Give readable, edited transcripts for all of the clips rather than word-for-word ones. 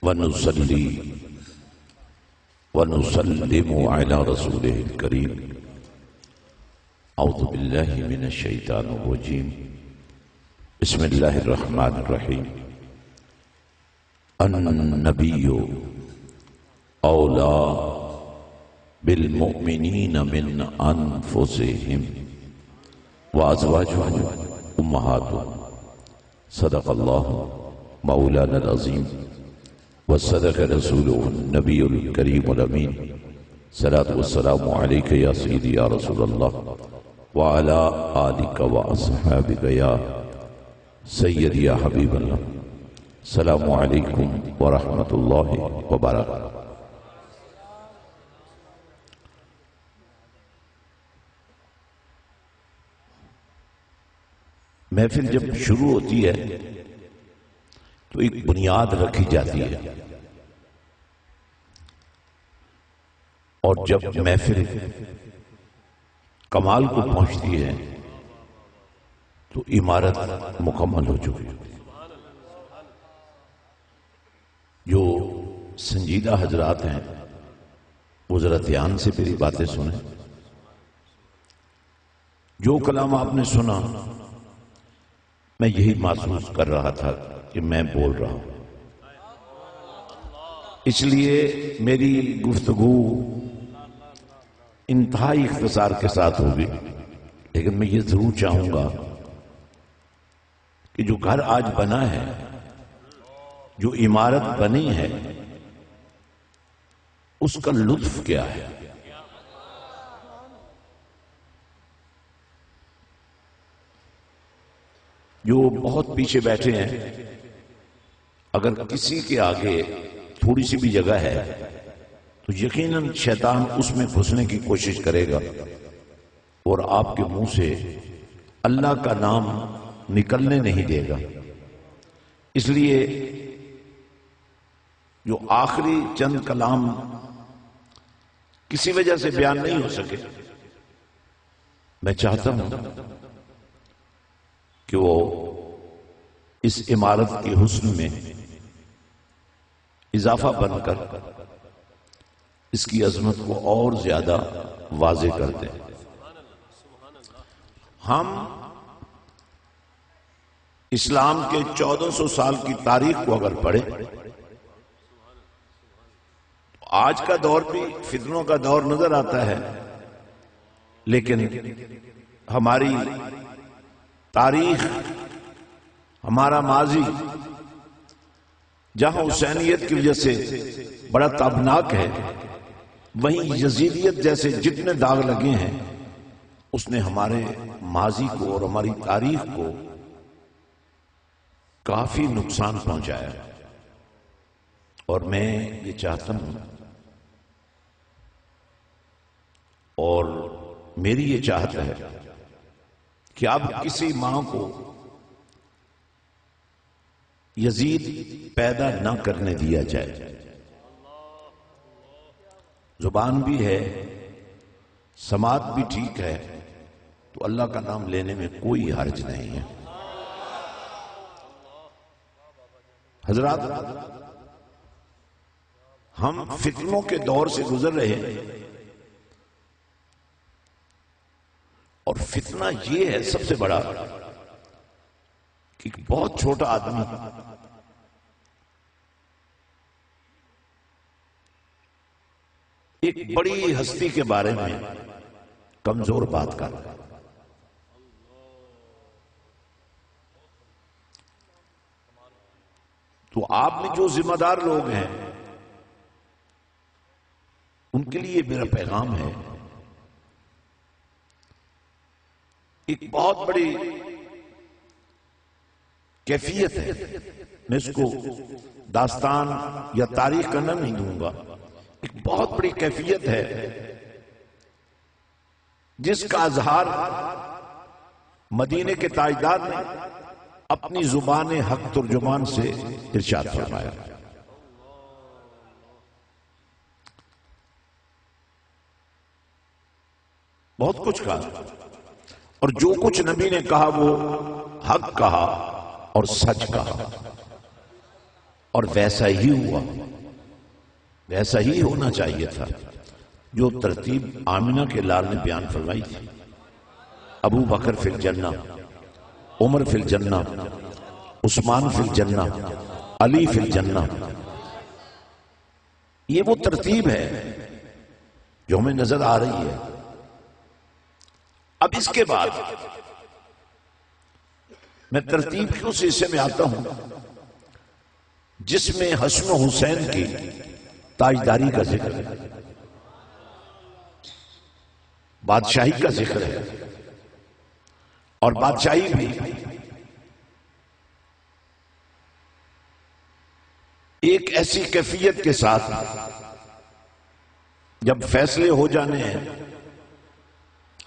ونصلي ونسلم على رسوله الكريم. أعوذ بالله من الشيطان الرجيم. بسم الله الرحمن الرحيم. النبي أولى بالمؤمنين من أنفسهم وأزواجه أمهاتهم. صدق الله مولانا العظيم وصدق رسوله النبي الكريم الأمين. صلاة والسلام عليك يا سيدي يا رسول الله وعلى آلك وأصحابك يا سيدي يا حبيب الله. السلام عليكم ورحمة الله وبركاته. محفل جب شروع ہوتی ہے تو ایک بنیاد رکھی جاتی ہے، اور جب محفل کمال کو پہنچتی ہے تو عمارت مکمل ہو چکی ہے. جو سنجیدہ حضرات ہیں وہ ذرا دھیان سے میری باتیں سنیں. جو کلام آپ نے سنا میں یہی محسوس کر رہا تھا کہ میں بول رہا ہوں، اس لیے میری گفتگو انتہائی اختصار کے ساتھ ہوگی. لیکن میں یہ ضرور چاہوں گا کہ جو گھر آج بنا ہے، جو عمارت بنی ہے، اس کا لطف کیا ہے. جو بہت پیچھے بیٹھے ہیں، اگر کسی کے آگے تھوڑی سی بھی جگہ ہے تو یقیناً شیطان اس میں گھسنے کی کوشش کرے گا اور آپ کے منہ سے اللہ کا نام نکلنے نہیں دے گا. اس لیے جو آخری چند کلام کسی وجہ سے بیان نہیں ہو سکے، میں چاہتا ہوں کہ وہ اس عمارت کے حسن میں اضافہ بن کر اس کی عظمت کو اور زیادہ واضح کر دیں. ہم اسلام کے 1400 سال کی تاریخ کو اگر پڑھیں تو آج کا دور بھی فتنوں کا دور نظر آتا ہے، لیکن ہماری تاریخ، ہمارا ماضی جہاں حسینیت کی وجہ سے بڑا تابناک ہے، وہیں یزیدیت جیسے جتنے داغ لگے ہیں اس نے ہمارے ماضی کو اور ہماری تاریخ کو کافی نقصان پہنچایا. اور میں یہ چاہتا ہوں اور میری یہ چاہت ہے کہ اب کسی ماں کو یزید پیدا نہ کرنے دیا جائے. زبان بھی ہے، سماعت بھی ٹھیک ہے، تو اللہ کا نام لینے میں کوئی حرج نہیں ہے. حضرات، ہم فتنوں کے دور سے گزر رہے ہیں، اور فتنہ یہ ہے سب سے بڑا کہ بہت چھوٹا آدمی ایک بڑی ہستی کے بارے میں کمزور بات کر رہا ہے. تو آپ میں جو ذمہ دار لوگ ہیں ان کے لیے میرا پیغام ہے، ایک بہت بڑی کیفیت ہے، میں اس کو داستان یا تاریخ کا نام نہیں دوں گا، ایک بہت بڑی کیفیت ہے جس کا اظہار مدینے کے تاجدار نے اپنی زبان حق ترجمان سے ارشاد فرمایا. بہت کچھ کہا، اور جو کچھ نبی نے کہا وہ حق کہا اور سچ کہا. اور ویسا ہی ہوا، ویسا ہی ہونا چاہیے تھا جو ترتیب آمنہ کے لال نے بیان فرمائی تھی۔ ابو بکر فی الجنہ، عمر فی الجنہ، عثمان فی الجنہ، علی فی الجنہ، یہ وہ ترتیب ہے جو ہمیں نظر آ رہی ہے۔ اب اس کے بعد میں ترتیب کے اس حصے میں آتا ہوں جس میں حسن و حسین کی تاجداری کا ذکر ہے، بادشاہی کا ذکر ہے، اور بادشاہی بھی ایک ایسی کیفیت کے ساتھ جب فیصلے ہو جانے ہیں،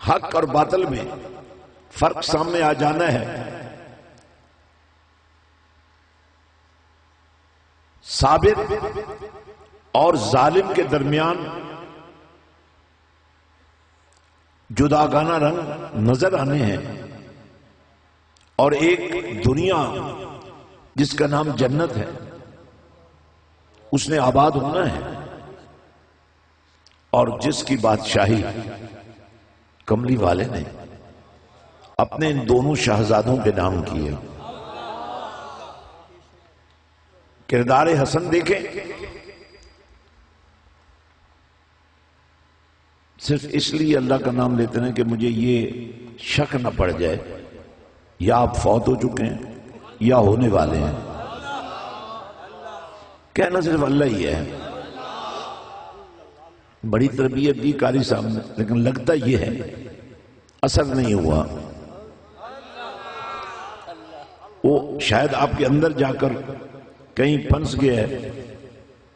حق اور باطل میں فرق سامنے آ جانا ہے، ثابت اور ظالم کے درمیان جداگانہ رنگ نظر آنے ہیں، اور ایک دنیا جس کا نام جنت ہے اس نے آباد ہونا ہے، اور جس کی بادشاہی کملی والے نے اپنے ان دونوں شہزادوں کے نام کی ہے۔ کردار حسن دیکھیں، صرف اس لیے اللہ کا نام لیتے ہیں کہ مجھے یہ شک نہ پڑ جائے یا آپ فوت ہو چکے ہیں یا ہونے والے ہیں، کہنا صرف اللہ ہی ہے۔ بڑی تربیت دی قاری صاحب نے، لیکن لگتا یہ ہے اثر نہیں ہوا۔ وہ شاید آپ کے اندر جا کر کہیں پھنس گیا ہے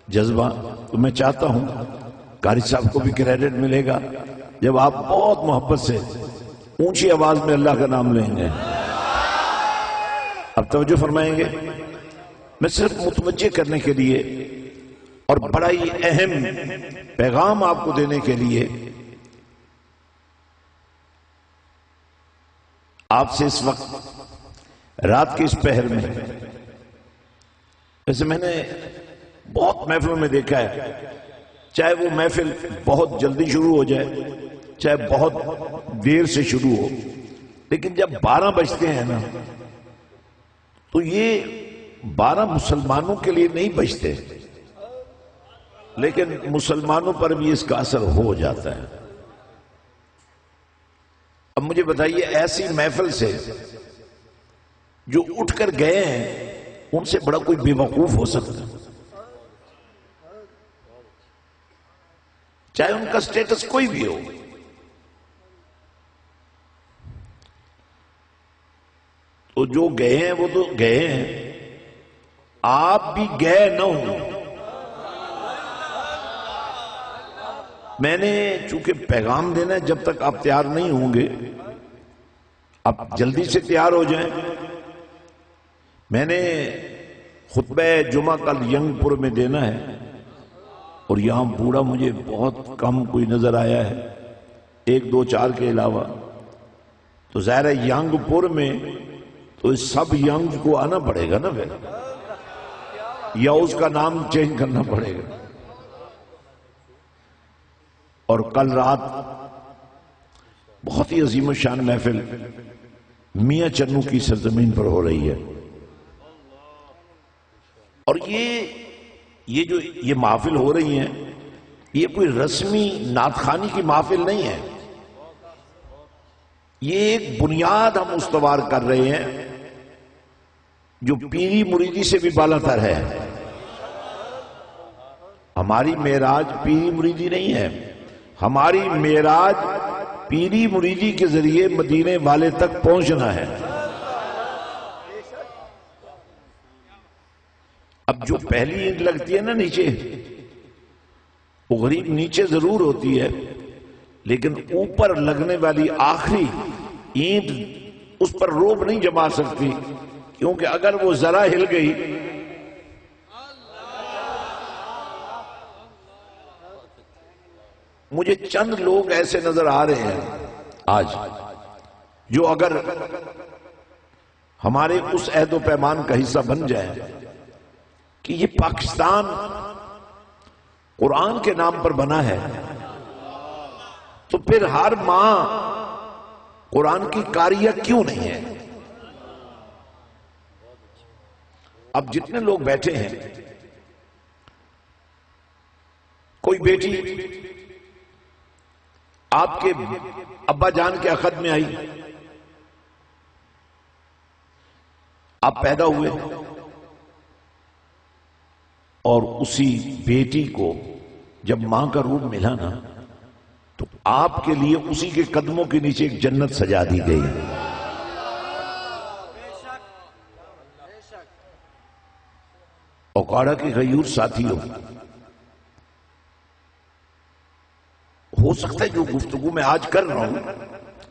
جذبہ، تو میں چاہتا ہوں قاری صاحب کو بھی کریڈٹ ملے گا جب آپ بہت محبت سے اونچی آواز میں اللہ کا نام لیں گے۔ اب توجہ فرمائیں گے، میں صرف متوجہ کرنے کے لیے اور بڑا ہی اہم پیغام آپ کو دینے کے لیے آپ سے اس وقت رات کے اس پہر میں، ویسے میں نے بہت محفلوں میں دیکھا ہے، چاہے وہ محفل بہت جلدی شروع ہو جائے چاہے بہت دیر سے شروع ہو، لیکن جب 12 بجتے ہیں نا تو یہ 12 مسلمانوں کے لیے نہیں بجتے، لیکن مسلمانوں پر بھی اس کا اثر ہو جاتا ہے۔ اب مجھے بتائیے، ایسی محفل سے جو اٹھ کر گئے ہیں ان سے بڑا کوئی بے وقوف ہو سکتا ہے، چاہے ان کا سٹیٹس کوئی بھی ہو۔ تو جو گئے ہیں وہ تو گئے ہیں، آپ بھی گئے نہ ہوں۔ میں نے چونکہ پیغام دینا ہے، جب تک آپ تیار نہیں ہوں گے آپ جلدی سے تیار ہو جائیں۔ میں نے خطبہ جمعہ کل ینگ پور میں دینا ہے، اور یہاں بوڑھا مجھے بہت کم کوئی نظر آیا ہے، 1 2 4 کے علاوہ، تو ظاہر ہے ینگ پور میں تو اس سب ینگ کو آنا پڑے گا نا پھر، یا اس کا نام چینج کرنا پڑے گا۔ اور کل رات بہت ہی عظیم الشان محفل میاں چنو کی سرزمین پر ہو رہی ہے، اور یہ جو یہ محافل ہو رہی ہیں یہ کوئی رسمی نعت خوانی کی محافل نہیں ہے، یہ ایک بنیاد ہم استوار کر رہے ہیں جو پیری مریدی سے بھی بالا تر ہے۔ ہماری معراج پیری مریدی نہیں ہے، ہماری معراج پیری مریدی کے ذریعے مدینے والے تک پہنچنا ہے۔ اب جو پہلی اینٹ لگتی ہے نا نیچے، وہ غریب نیچے ضرور ہوتی ہے، لیکن اوپر لگنے والی آخری اینٹ اس پر روب نہیں جما سکتی، کیونکہ اگر وہ ذرا ہل گئی مجھے چند لوگ ایسے نظر آ رہے ہیں آج جو اگر ہمارے اس عہد و پیمان کا حصہ بن جائیں کہ یہ پاکستان قرآن کے نام پر بنا ہے، تو پھر ہر ماں قرآن کی قاریہ کیوں نہیں ہے؟ اب جتنے لوگ بیٹھے ہیں، کوئی بیٹی آپ کے ابا جان کے عقد میں آئی، آپ پیدا ہوئے، اور اسی بیٹی کو جب ماں کا روپ ملا نا، تو آپ کے لیے اسی کے قدموں کے نیچے ایک جنت سجا دی گئی۔ اوقاڑا کے غیور ساتھیوں، ہو سکتا ہے جو گفتگو میں آج کر رہا ہوں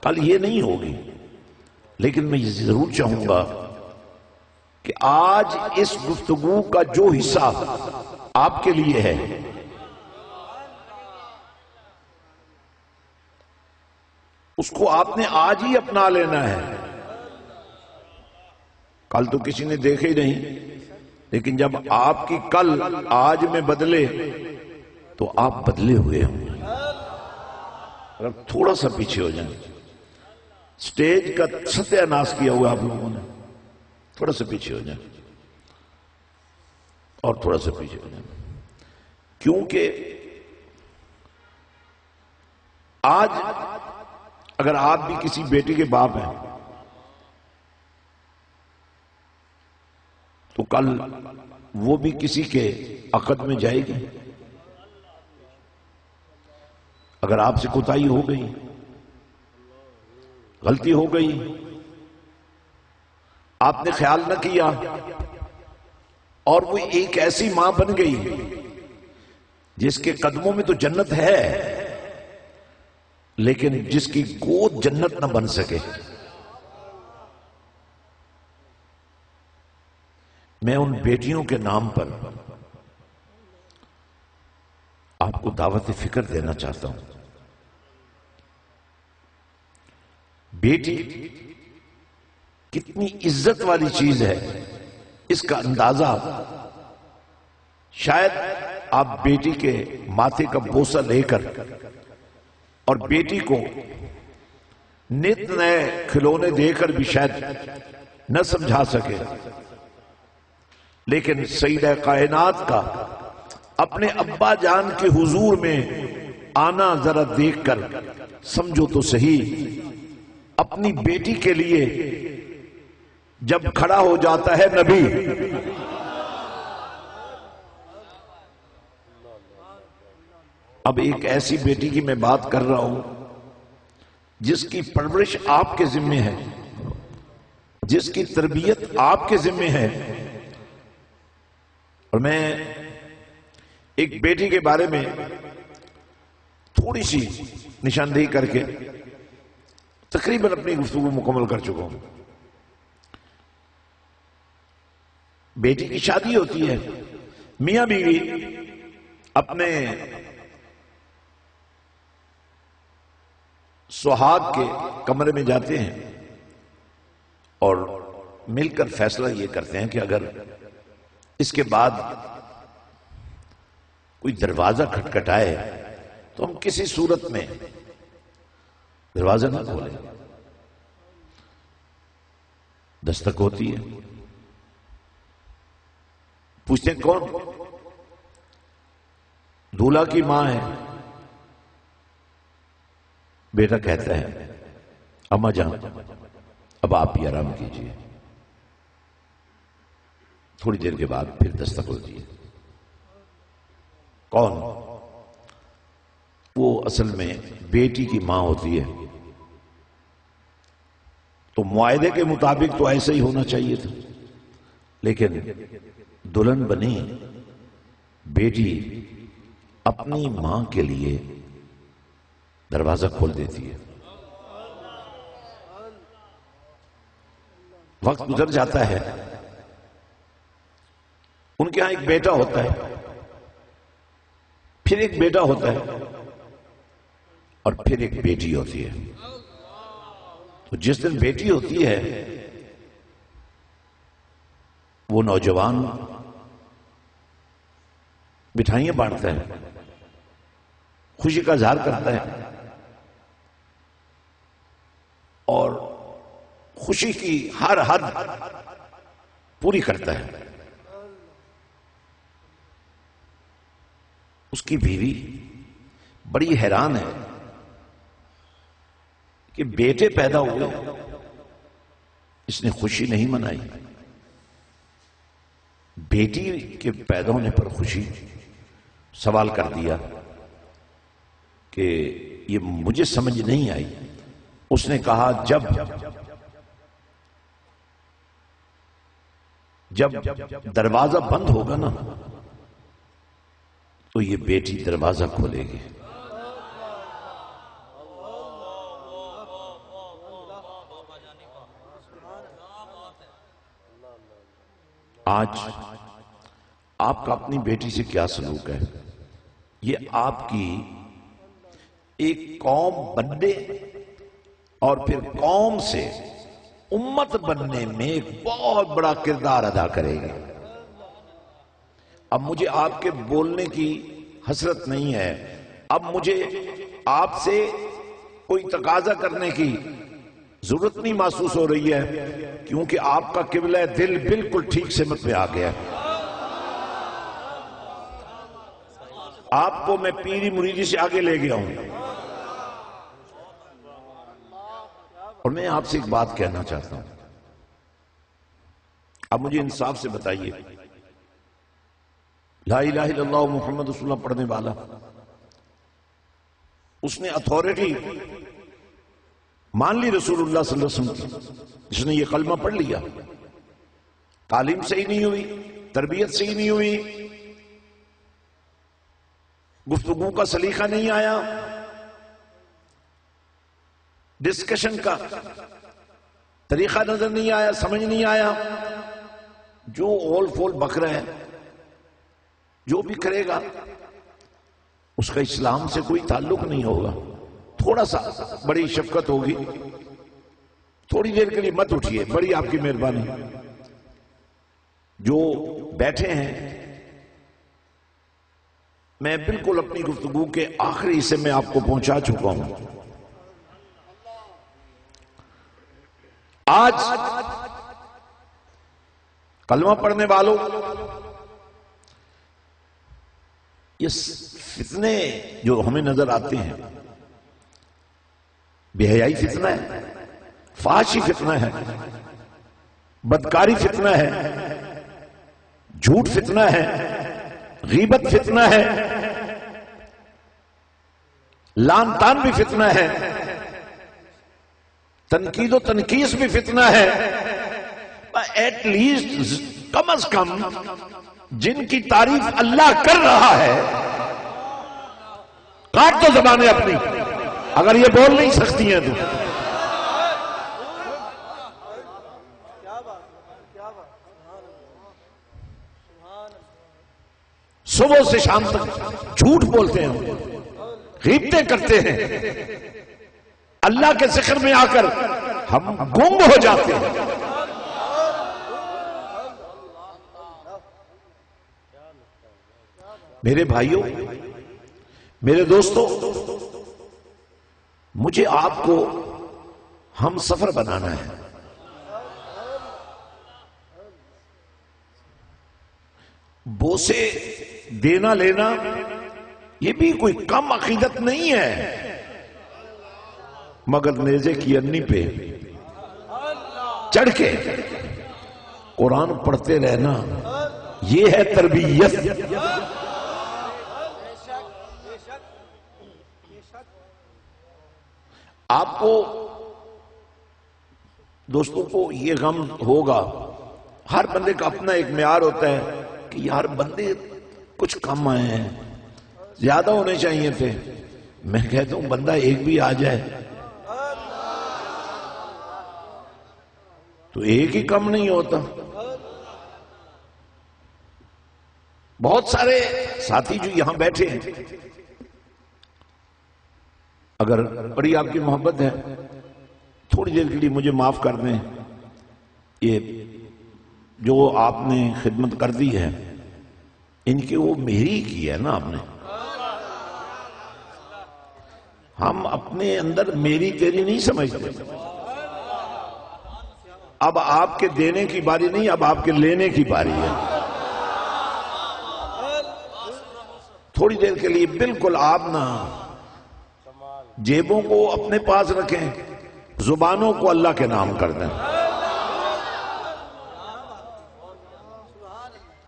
کل یہ نہیں ہوگی، لیکن میں یہ ضرور چاہوں گا کہ آج اس گفتگو کا جو حصہ آپ کے لیے ہے، اس کو آپ نے آج ہی اپنا لینا ہے۔ کل تو کسی نے دیکھے ہی نہیں، لیکن جب آپ کی کل آج میں بدلے تو آپ بدلے ہوئے ہوں۔ اگر تھوڑا سا پیچھے ہو جائیں، سٹیج کا ستیہ ناش کیا ہوا آپ لوگوں نے، تھوڑا سا پیچھے ہو جائیں، اور تھوڑا سا پیچھے ہو جائیں، کیونکہ آج اگر آپ بھی کسی بیٹی کے باپ ہیں تو کل وہ بھی کسی کے عقد میں جائے گی۔ اگر آپ سے کوتاہی ہو گئی، غلطی ہو گئی، آپ نے خیال نہ کیا، اور وہ ایک ایسی ماں بن گئی جس کے قدموں میں تو جنت ہے، لیکن جس کی گود جنت نہ بن سکے، میں ان بیٹیوں کے نام پر آپ کو دعوت فکر دینا چاہتا ہوں۔ بیٹی کتنی عزت والی چیز ہے، اس کا اندازہ شاید آپ بیٹی کے ماتھے کا بوسہ لے کر اور بیٹی کو نت نئے کھلونے دے کر بھی شاید نہ سمجھا سکے، لیکن سیدہ کائنات کا اپنے ابا جان کے حضور میں آنا ذرا دیکھ کر سمجھو تو صحیح، اپنی بیٹی کے لیے جب کھڑا ہو جاتا ہے نبی، اب ایک ایسی بیٹی کی میں بات کر رہا ہوں جس کی پرورش آپ کے ذمہ ہے، جس کی تربیت آپ کے ذمہ ہے، اور میں ایک بیٹی کے بارے میں تھوڑی سی نشاندہی کر کے تقریباً اپنی گفتگو مکمل کر چکا ہوں۔ بیٹی کی شادی ہوتی ہے، میاں بیوی اپنے سہاگ کے کمرے میں جاتے ہیں اور مل کر فیصلہ یہ کرتے ہیں کہ اگر اس کے بعد کوئی دروازہ کھٹکھٹائے تو ہم کسی صورت میں دروازہ نہ کھولیں۔ دستک ہوتی ہے، پوچھتے ہیں کون؟ دولہا کی ماں ہے۔ بیٹا کہتا ہے اماں جان اب آپ بھی آرام کیجئے۔ تھوڑی دیر کے بعد پھر دستک ہوتی ہے۔ کون؟ وہ اصل میں بیٹی کی ماں ہوتی ہے۔ تو معاہدے کے مطابق تو ایسا ہی ہونا چاہیے تھا، لیکن دلہن بنی بیٹی اپنی ماں کے لیے دروازہ کھول دیتی ہے۔ وقت گزر جاتا ہے، ان کے ہاں ایک بیٹا ہوتا ہے، پھر ایک بیٹا ہوتا ہے، اور پھر ایک بیٹی ہوتی ہے۔ تو جس دن بیٹی ہوتی ہے وہ نوجوان مٹھائیاں بانٹتا ہے، خوشی کا اظہار کرتا ہے اور خوشی کی ہر حد پوری کرتا ہے۔ اس کی بیوی بڑی حیران ہے کہ بیٹے پیدا ہوئے، اس نے خوشی نہیں منائی۔ بیٹی کے پیدا ہونے پر خوشی، سوال کر دیا کہ یہ مجھے سمجھ نہیں آئی۔ اس نے کہا جب دروازہ بند ہوگا نا تو یہ بیٹی دروازہ کھولے گی۔ آج آپ کا اپنی بیٹی سے کیا سلوک ہے؟ یہ آپ کی ایک قوم بننے اور پھر قوم سے امت بننے میں ایک بہت بڑا کردار ادا کرے گی۔ اب مجھے آپ کے بولنے کی حسرت نہیں ہے، اب مجھے آپ سے کوئی تقاضا کرنے کی ضرورت نہیں محسوس ہو رہی ہے، کیونکہ آپ کا قبلہ دل بالکل ٹھیک سمت پہ آ گیا ہے۔ آپ کو میں پیری مریدی سے آگے لے گیا ہوں، اور میں آپ سے ایک بات کہنا چاہتا ہوں۔ اب مجھے انصاف سے بتائیے، لا الہ الا اللہ محمد رسول اللہ پڑھنے والا، اس نے اتھارٹی مان لی رسول اللہ صلی اللہ علیہ وسلم کی، جس نے یہ کلمہ پڑھ لیا، تعلیم صحیح نہیں ہوئی، تربیت صحیح نہیں ہوئی، گفتگو کا سلیقہ نہیں آیا، ڈسکشن کا طریقہ نظر نہیں آیا، سمجھ نہیں آیا، جو اول فول بک رہا ہے، جو بھی کرے گا اس کا اسلام سے کوئی تعلق نہیں ہوگا۔ تھوڑا سا بڑی شفقت ہوگی، تھوڑی دیر کے لیے مت اٹھیے، بڑی آپ کی مہربانی۔ جو بیٹھے ہیں، میں بالکل اپنی گفتگو کے آخری حصے میں آپ کو پہنچا چکا ہوں۔ آج کلمہ پڑھنے والوں، یہ فتنے جو ہمیں نظر آتے ہیں، بے حیائی فتنہ ہے، فحاشی فتنہ ہے، بدکاری فتنہ ہے، جھوٹ فتنہ ہے، غیبت فتنہ ہے، لعن طعن بھی فتنہ ہے، تنقید و تنقیص بھی فتنہ ہے۔ ایٹ لیسٹ کم از کم جن کی تعریف اللہ کر رہا ہے، کاٹ تو زبانیں اپنی، اگر یہ بول نہیں سکتی ہیں تو۔ صبح سے شام تک جھوٹ بولتے ہیں، غیبتیں کرتے ہیں، اللہ کے ذکر میں آ کر ہم گم ہو جاتے ہیں۔ میرے بھائیوں، میرے دوستوں، مجھے آپ کو ہم سفر بنانا ہے۔ بوسے دینا لینا یہ بھی کوئی کم عقیدت نہیں ہے، مگر نیزے کی انی پہ چڑھ کے قرآن پڑھتے رہنا، یہ ہے تربیت۔ آپ کو دوستوں کو یہ غم ہوگا، ہر بندے کا اپنا ایک معیار ہوتا ہے کہ یار بندے کچھ کم آئے ہیں، زیادہ ہونے چاہیے تھے۔ میں کہتا ہوں بندہ ایک بھی آ جائے تو ایک ہی کم نہیں ہوتا۔ بہت سارے ساتھی جو یہاں بیٹھے ہیں، اگر بڑی آپ کی محبت ہے، تھوڑی دیر کے لیے مجھے معاف کر دیں۔ یہ جو آپ نے خدمت کر دی ہے، ان کی وہ میری کی ہے نا آپ نے. ہم اپنے اندر میری تیری نہیں سمجھتے. اب آپ کے دینے کی باری نہیں، اب آپ کے لینے کی باری ہے. تھوڑی دیر کے لیے بالکل آپ نہ جیبوں کو اپنے پاس رکھیں، زبانوں کو اللہ کے نام کر دیں.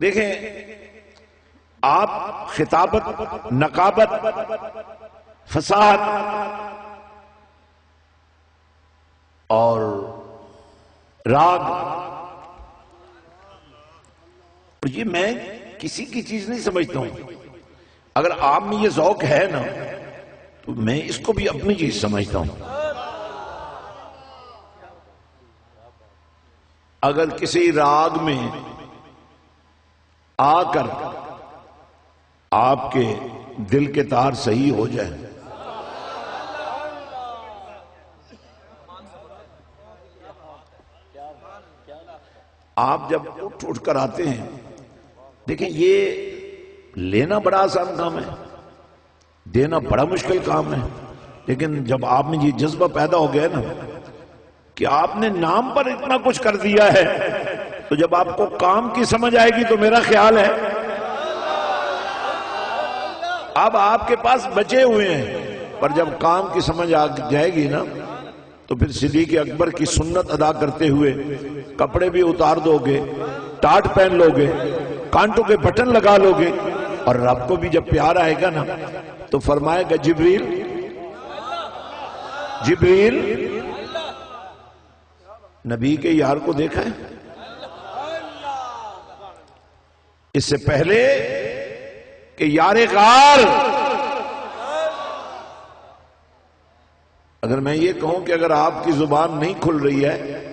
دیکھیں آپ خطابت، نقابت، فصاحت اور راگ، یہ میں کسی کی چیز نہیں سمجھتا ہوں. اگر آپ میں یہ ذوق ہے نا تو میں اس کو بھی اپنی چیز سمجھتا ہوں. اگر کسی راگ میں آ کر آپ کے دل کے تار صحیح ہو جائیں، آپ جب اٹھ کر آتے ہیں، دیکھیں یہ لینا بڑا آسان کام ہے، دینا بڑا مشکل کام ہے. لیکن جب آپ میں یہ جذبہ پیدا ہو گیا نا کہ آپ نے نام پر اتنا کچھ کر دیا ہے، تو جب آپ کو کام کی سمجھ آئے گی تو میرا خیال ہے اب آپ کے پاس بچے ہوئے ہیں. پر جب کام کی سمجھ آ جائے گی نا تو پھر صدیق اکبر کی سنت ادا کرتے ہوئے کپڑے بھی اتار دو گے، ٹاٹ پہن لو گے، کانٹوں کے بٹن لگا لو گے، اور رب کو بھی جب پیار آئے گا نا تو فرمائے گا جبریل جبریل. نبی کے یار کو دیکھا ہے اس سے پہلے کہ یار غار. اگر میں یہ کہوں کہ اگر آپ کی زبان نہیں کھل رہی ہے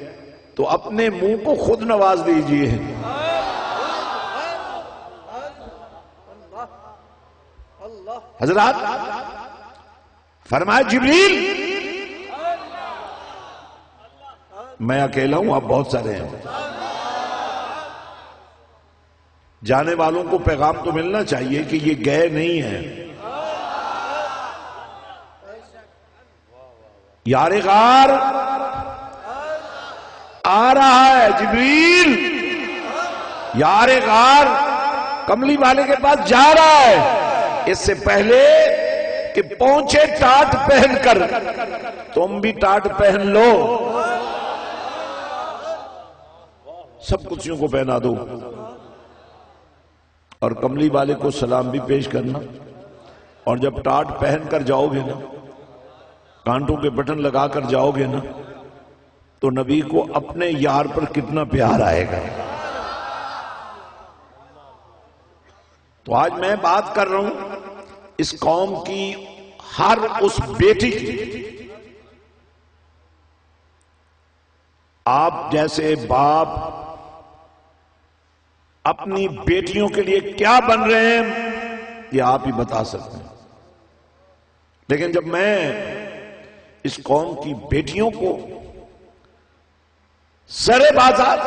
تو اپنے منہ کو خود نواز دیجئے. حضرات فرمایا جبریل، میں اکیلا ہوں، آپ بہت سارے ہیں. جانے والوں کو پیغام تو ملنا چاہیے کہ یہ گئے نہیں ہیں. یار غار آ رہا ہے جبریل، یار غار کملی والے کے پاس جا رہا ہے. اس سے پہلے کہ پہنچے ٹاٹ پہن کر، تم بھی ٹاٹ پہن لو، سب کچھوں کو پہنا دو، اور کملی والے کو سلام بھی پیش کرنا. اور جب ٹاٹ پہن کر جاؤ گے نا، کانٹوں کے بٹن لگا کر جاؤ گے نا، تو نبی کو اپنے یار پر کتنا پیار آئے گا. تو آج میں بات کر رہا ہوں اس قوم کی ہر اس بیٹی کی. آپ جیسے باپ اپنی بیٹیوں کے لیے کیا بن رہے ہیں یہ آپ ہی بتا سکتے ہیں. لیکن جب میں اس قوم کی بیٹیوں کو سرے بازار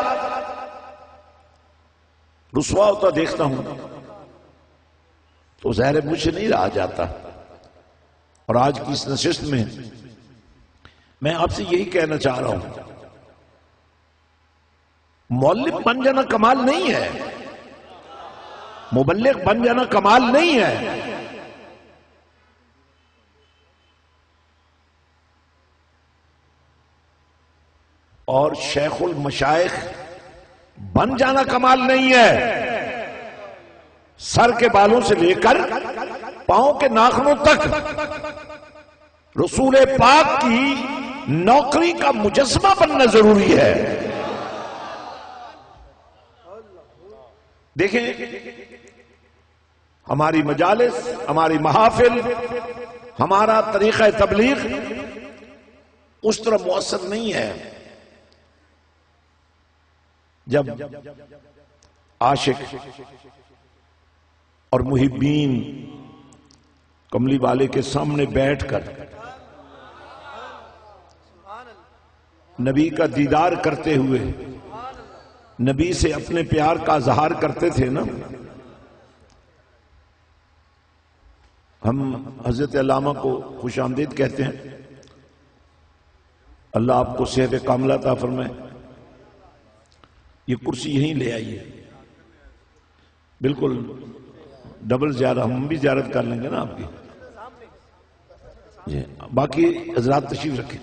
رسوا ہوتا دیکھتا ہوں تو ظاہر مجھ سے نہیں رہا جاتا. اور آج کی اس نشست میں میں آپ سے یہی کہنا چاہ رہا ہوں، مولب بن جانا کمال نہیں ہے، مبلغ بن جانا کمال نہیں ہے. اور شیخ المشائخ بن جانا کمال نہیں ہے. سر کے بالوں سے لے کر پاؤں کے ناخنوں تک رسول پاک کی نوکری کا مجسمہ بننا ضروری ہے. دیکھیں ہماری مجالس، ہماری محافل، ہمارا طریقہ تبلیغ اس طرح مؤثر نہیں ہے. جب عاشق اور محبین کملی والے کے سامنے بیٹھ کر نبی کا دیدار کرتے ہوئے نبی سے اپنے پیار کا اظہار کرتے تھے نا، ہم حضرت علامہ کو خوش آمدید کہتے ہیں، اللہ آپ کو صحت کاملہ عطا فرمائے۔ یہ کرسی یہیں لے آئیے، بالکل ڈبل زیارت، ہم بھی زیارت کر لیں گے نا آپ کی جی۔ باقی حضرات تشریف رکھیں،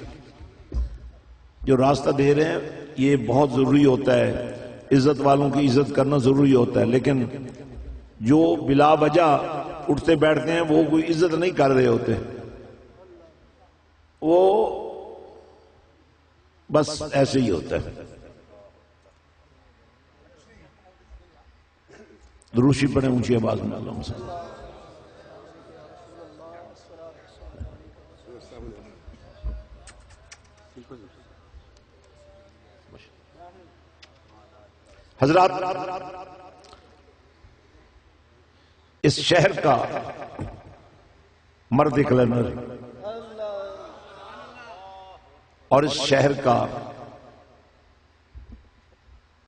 جو راستہ دے رہے ہیں یہ بہت ضروری ہوتا ہے، عزت والوں کی عزت کرنا ضروری ہوتا ہے، لیکن جو بلا وجہ اٹھتے بیٹھتے ہیں وہ کوئی عزت نہیں کر رہے ہوتے، وہ بس ایسے ہی ہوتا ہے۔ دروشی پڑھیں اونچی آواز میں، اللہم صلی اللہ۔ حضرات، اس شہر کا مرد کلینر اور اس شہر کا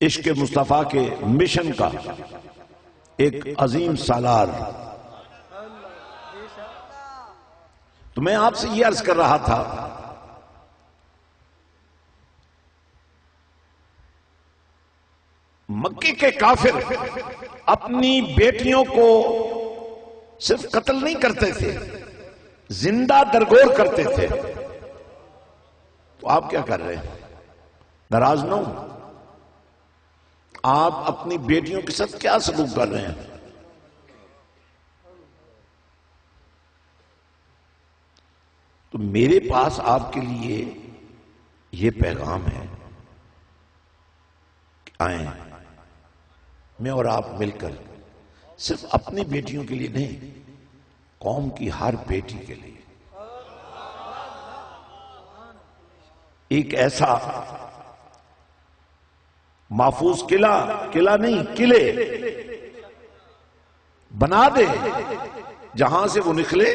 عشق مصطفیٰ کے مشن کا ایک عظیم سالار، تو میں آپ سے یہ عرض کر رہا تھا مکے کے کافر اپنی بیٹیوں کو صرف قتل نہیں کرتے تھے، زندہ درگور کرتے تھے، تو آپ کیا کر رہے ہیں؟ ناراض نہ ہوں، آپ اپنی بیٹیوں کے ساتھ کیا سلوک کر رہے ہیں؟ تو میرے پاس آپ کے لیے یہ پیغام ہے کہ آئیں، میں اور آپ مل کر صرف اپنی بیٹیوں کے لیے نہیں، قوم کی ہر بیٹی کے لیے ایک ایسا محفوظ قلعہ نہیں، قلعے بنا دے جہاں سے وہ نکلے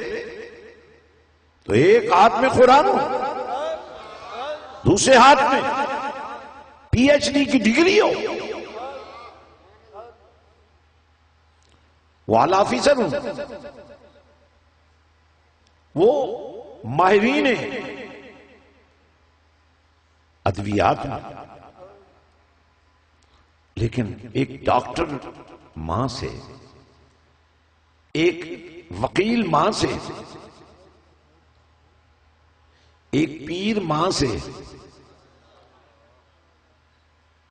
تو ایک ہاتھ میں قرآن ہو، دوسرے ہاتھ میں پی ایچ ڈی کی ڈگری ہو، وہ اعلی آفیسر ہوں، وہ ماہرین ادویات میں، لیکن ایک ڈاکٹر ماں سے، ایک وکیل ماں سے، ایک پیر ماں سے،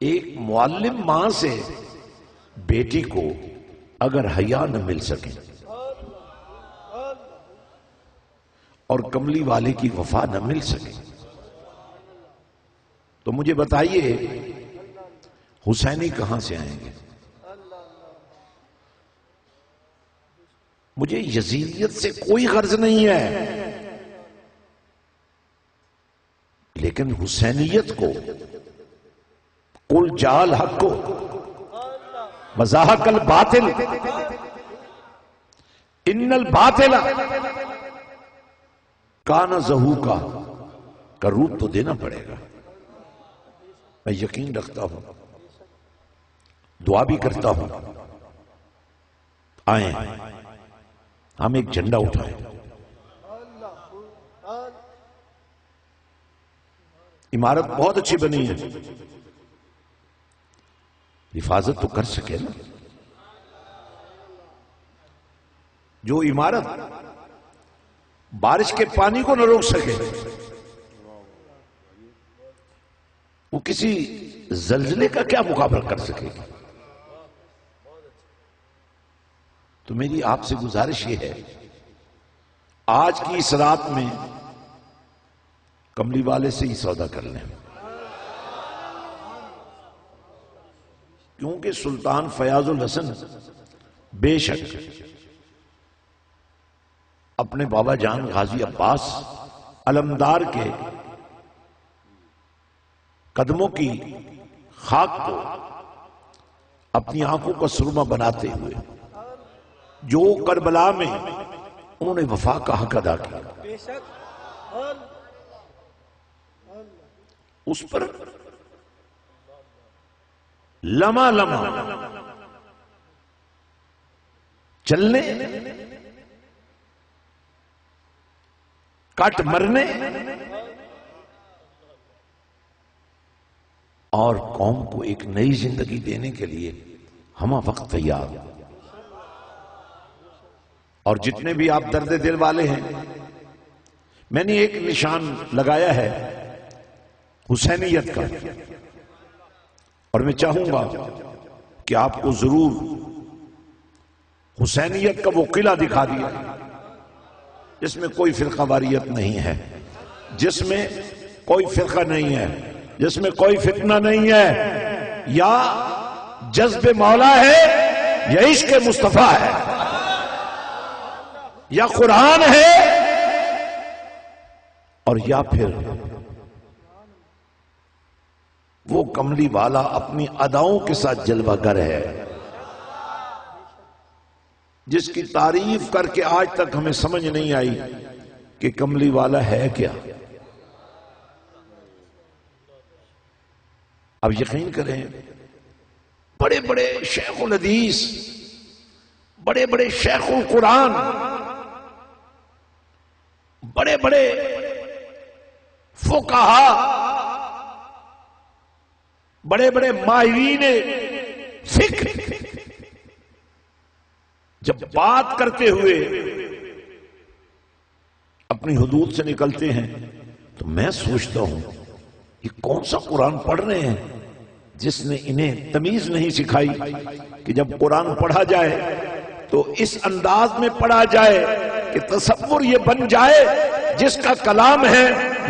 ایک معلم ماں سے بیٹی کو اگر حیا نہ مل سکے اور کملی والے کی وفا نہ مل سکے تو مجھے بتائیے حسینی کہاں سے آئیں گے؟ مجھے یزیدیت سے کوئی غرض نہیں ہے، لیکن حسینیت کو، قل جاء الحق وزهق الباطل ان الباطل کان زہوقا کا روپ تو دینا پڑے گا۔ میں یقین رکھتا ہوں، دعا بھی کرتا ہوں، آئیں ہم ایک جھنڈا اٹھائیں، عمارت بہت اچھی بنی ہے، حفاظت تو کر سکے نا۔ جو عمارت بارش کے پانی کو نہ روک سکے وہ کسی زلزلے کا کیا مقابلہ کر سکے گی؟ تو میری آپ سے گزارش یہ ہے، آج کی اس رات میں کملی والے سے ہی سودا کر لیں، کیونکہ سلطان فیاض الحسن بے شک اپنے بابا جان غازی عباس علمدار کے قدموں کی خاک کو اپنی آنکھوں کا سرما بناتے ہوئے جو کربلا میں انہوں نے وفا کا حق ادا کیا، اس پر لمحہ لمحہ چلنے کٹ مرنے اور قوم کو ایک نئی زندگی دینے کے لیے ہم وقت تیار. اور جتنے بھی آپ درد دل والے ہیں، میں نے ایک نشان لگایا ہے حسینیت کا، اور میں چاہوں گا کہ آپ کو ضرور حسینیت کا وہ قلعہ دکھا دیا جس میں کوئی فرقہ واریت نہیں ہے، جس میں کوئی فرقہ نہیں ہے، جس میں کوئی فتنہ نہیں ہے، یا جذب مولا ہے یا عشق مصطفیٰ ہے، یا قرآن ہے اور یا پھر وہ کملی والا اپنی اداؤں کے ساتھ جلوہ گر ہے، جس کی تعریف کر کے آج تک ہمیں سمجھ نہیں آئی کہ کملی والا ہے کیا. اب یقین کریں، بڑے بڑے شیخ الحدیث، بڑے بڑے شیخ القرآن، بڑے بڑے فقہا، بڑے بڑے ماہرین فقہ جب بات کرتے ہوئے اپنی حدود سے نکلتے ہیں تو میں سوچتا ہوں یہ کون سا قرآن پڑھ رہے ہیں جس نے انہیں تمیز نہیں سکھائی کہ جب قرآن پڑھا جائے تو اس انداز میں پڑھا جائے کہ تصور یہ بن جائے جس کا کلام ہے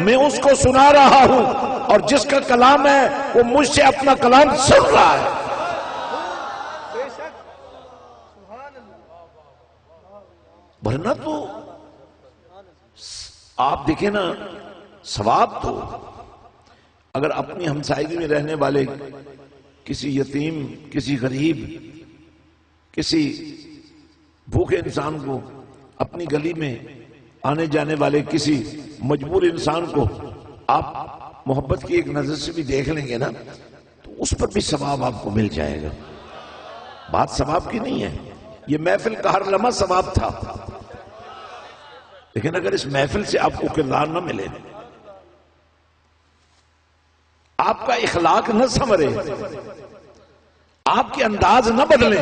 میں اس کو سنا رہا ہوں اور جس کا کلام ہے وہ مجھ سے اپنا کلام سن رہا ہے. ورنہ تو آپ دیکھیں نا، ثواب تو اگر اپنی ہمسائیگی میں رہنے والے کسی یتیم، کسی غریب، کسی بھوکے انسان کو، اپنی گلی میں آنے جانے والے کسی مجبور انسان کو آپ محبت کی ایک نظر سے بھی دیکھ لیں گے نا تو اس پر بھی ثواب آپ کو مل جائے گا. بات ثواب کی نہیں ہے، یہ محفل کا ہر لمحہ ثواب تھا، لیکن اگر اس محفل سے آپ کو کردار نہ ملے، آپ کا اخلاق نہ سنورے، آپ کے انداز نہ بدلیں،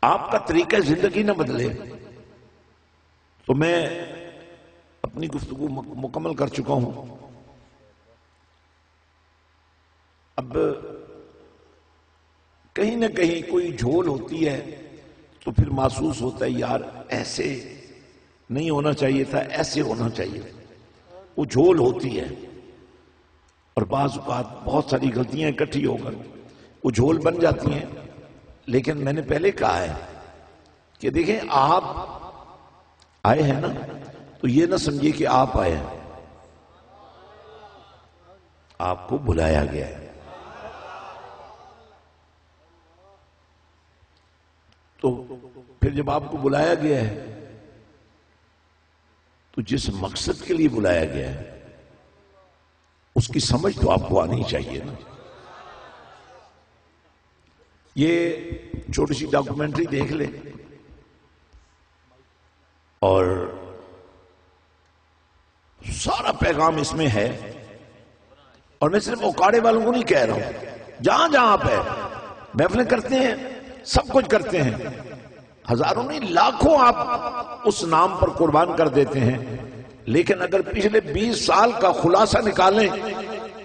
آپ کا طریقہ زندگی نہ بدلے، تو میں اپنی گفتگو مکمل کر چکا ہوں. اب کہیں نہ کہیں کوئی جھول ہوتی ہے تو پھر محسوس ہوتا ہے یار ایسے نہیں ہونا چاہیے تھا، ایسے ہونا چاہیے. وہ جھول ہوتی ہے اور بعض اوقات بہت ساری غلطیاں اکٹھی ہو کر وہ جھول بن جاتی ہیں. لیکن میں نے پہلے کہا ہے کہ دیکھیں آپ آئے ہیں نا تو یہ نہ سمجھیے کہ آپ آئے ہیں، آپ کو بلایا گیا ہے. تو پھر جب آپ کو بلایا گیا ہے تو جس مقصد کے لیے بلایا گیا ہے اس کی سمجھ تو آپ کو آنی چاہیے نا. یہ چھوٹی سی ڈاکومنٹری دیکھ لیں اور سارا پیغام اس میں ہے. اور میں صرف اوکاڑے والوں کو نہیں کہہ رہا ہوں، جہاں جہاں آپ ہیں محفلیں کرتے ہیں، سب کچھ کرتے ہیں، ہزاروں نہیں لاکھوں آپ اس نام پر قربان کر دیتے ہیں، لیکن اگر پچھلے 20 سال کا خلاصہ نکالیں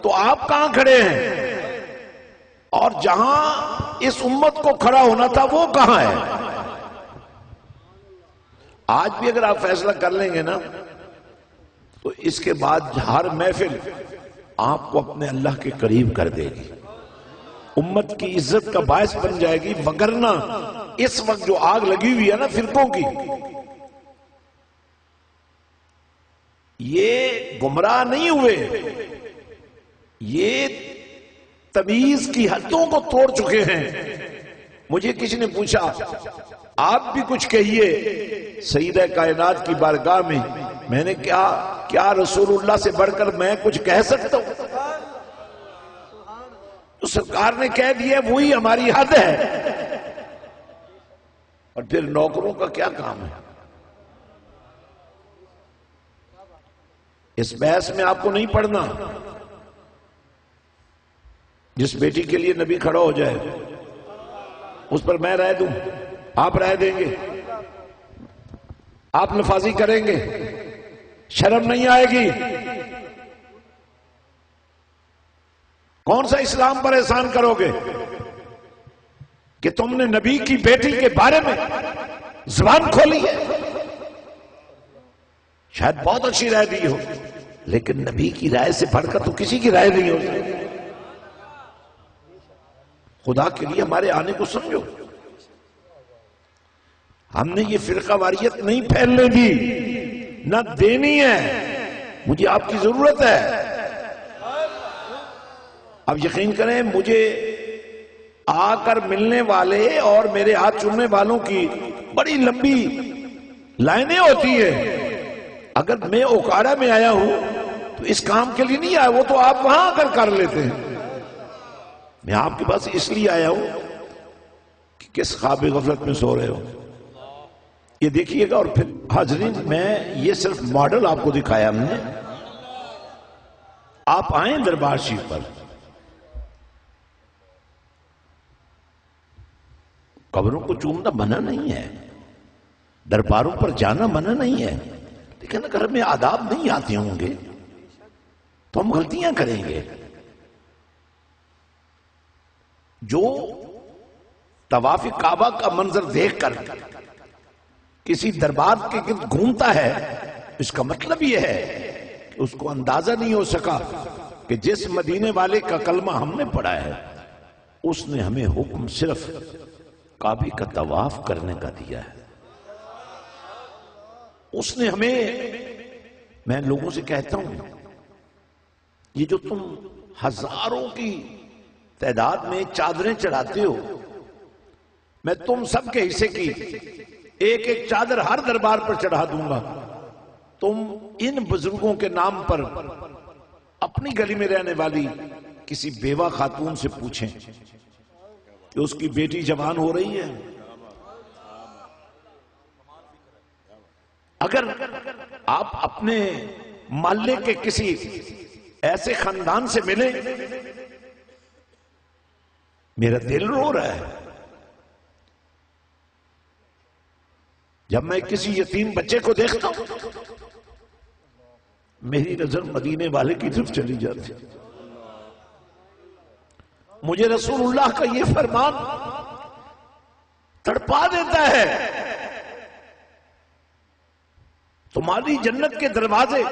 تو آپ کہاں کھڑے ہیں اور جہاں اس امت کو کھڑا ہونا تھا وہ کہاں ہے. آج بھی اگر آپ فیصلہ کر لیں گے نا تو اس کے بعد ہر محفل آپ کو اپنے اللہ کے قریب کر دے گی، امت کی عزت کا باعث بن جائے گی. وگرنہ اس وقت جو آگ لگی ہوئی ہے نا فرقوں کی، یہ گمراہ نہیں ہوئے، یہ تمیز کی حدوں کو توڑ چکے ہیں. مجھے کسی نے پوچھا آپ بھی کچھ کہیے سیدہ کائنات کی بارگاہ میں. میں نے کیا رسول اللہ سے بڑھ کر میں کچھ کہہ سکتا ہوں؟ تو سرکار نے کہہ دیا وہی ہماری حد ہے. اور پھر نوکروں کا کیا کام ہے؟ اس بحث میں آپ کو نہیں پڑھنا جس بیٹی کے لیے نبی کھڑا ہو جائے اس پر میں رائے دوں، آپ رائے دیں گے، آپ نفاذی کریں گے، شرم نہیں آئے گی؟ کون سا اسلام پر احسان کرو گے کہ تم نے نبی کی بیٹی کے بارے میں زبان کھولی ہے؟ شاید بہت اچھی رائے دی ہو، لیکن نبی کی رائے سے بڑھ کر تو کسی کی رائے نہیں ہو سکتی۔ خدا کے لیے ہمارے آنے کو سمجھو، ہم نے یہ فرقہ واریت نہیں پھیلنے دی، نہ دینی ہے، مجھے آپ کی ضرورت ہے۔ اب یقین کریں، مجھے آ کر ملنے والے اور میرے ہاتھ چومنے والوں کی بڑی لمبی لائنیں ہوتی ہیں۔ اگر میں اوکاڑا میں آیا ہوں تو اس کام کے لیے نہیں آیا، وہ تو آپ وہاں آ کر کر لیتے ہیں۔ میں آپ کے پاس اس لیے آیا ہوں کہ کس خواب غفلت میں سو رہے ہو، یہ دیکھیے گا۔ اور پھر حاضرین، میں یہ صرف ماڈل آپ کو دکھایا ہم نے، آپ آئیں دربار شریف پر، قبروں کو چومنا منع نہیں ہے، درباروں پر جانا منع نہیں ہے، لیکن اگر ہمیں آداب نہیں آتے ہوں گے تو ہم غلطیاں کریں گے۔ جو طواف کعبہ کا منظر دیکھ کر کسی دربار کے گرد گھومتا ہے، اس کا مطلب یہ ہے کہ اس کو اندازہ نہیں ہو سکا کہ جس مدینے والے کا کلمہ ہم نے پڑھا ہے اس نے ہمیں حکم صرف کعبے کا طواف کرنے کا دیا ہے۔ اس نے ہمیں، میں لوگوں سے کہتا ہوں، یہ جو تم ہزاروں کی تعداد میں چادریں چڑھاتے ہو، میں تم سب کے حصے کی ایک ایک چادر ہر دربار پر چڑھا دوں گا۔ تم ان بزرگوں کے نام پر اپنی گلی میں رہنے والی کسی بیوہ خاتون سے پوچھیں کہ اس کی بیٹی جوان ہو رہی ہے۔ اگر آپ اپنے محلے کے کسی ایسے خاندان سے ملیں، میرا دل رو رہا ہے جب میں کسی یتیم بچے کو دیکھتا ہوں، میری نظر مدینے والے کی طرف چلی جاتی۔ مجھے رسول اللہ کا یہ فرمان تڑپا دیتا ہے۔ تمہاری جنت کے دروازے،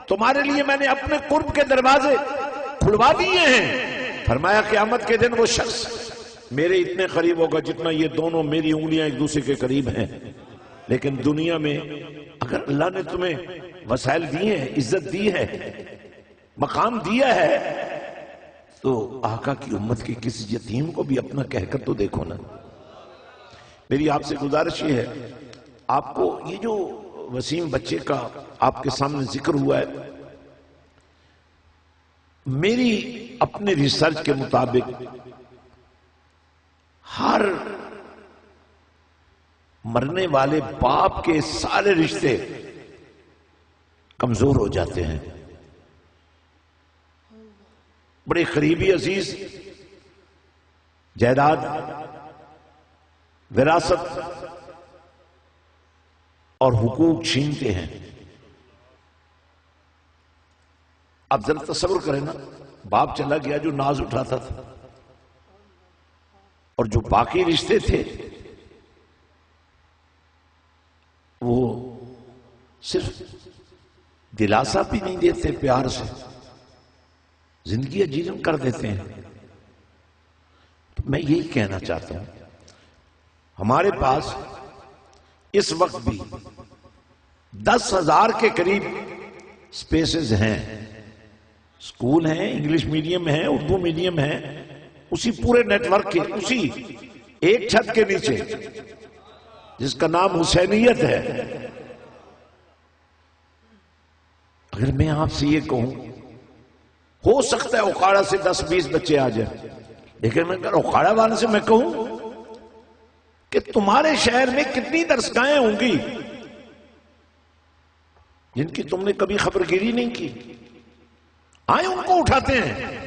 تمہارے لیے میں نے اپنے قرب کے دروازے کھلوا دیے ہیں۔ فرمایا قیامت کے دن وہ شخص میرے اتنے قریب ہوگا جتنا یہ دونوں میری انگلیاں ایک دوسرے کے قریب ہیں۔ لیکن دنیا میں اگر اللہ نے تمہیں وسائل دیے ہیں، عزت دی ہے، مقام دیا ہے، تو آقا کی امت کے کسی یتیم کو بھی اپنا کہہ کر تو دیکھو نا۔ میری آپ سے گزارش یہ ہے، آپ کو یہ جو وسیم بچے کا آپ کے سامنے ذکر ہوا ہے، میری اپنے ریسرچ کے مطابق ہر مرنے والے باپ کے سارے رشتے کمزور ہو جاتے ہیں۔ بڑے قریبی عزیز جائیداد، وراثت اور حقوق چھینتے ہیں۔ اب ذرا تصور کریں نا، باپ چلا گیا جو ناز اٹھاتا تھا، اور جو باقی رشتے تھے وہ صرف دلاسا بھی نہیں دیتے، پیار سے زندگی عجیب کر دیتے ہیں۔ تو میں یہی کہنا چاہتا ہوں، ہمارے پاس اس وقت بھی 10,000 کے قریب سپیسز ہیں، سکول ہیں، انگلش میڈیم ہیں، اردو میڈیم ہیں، اسی پورے نیٹ ورک کے اسی ایک چھت کے نیچے جس کا نام حسینیت ہے۔ اگر میں آپ سے یہ کہوں، ہو سکتا ہے اوکھاڑا سے 10-20 بچے آ جائیں، لیکن میں اگر اوکھاڑا والے سے میں کہوں کہ تمہارے شہر میں کتنی درسگاہیں ہوں گی، جن کی تم نے کبھی خبر گیری نہیں کی، آئے ان کو اٹھاتے ہیں،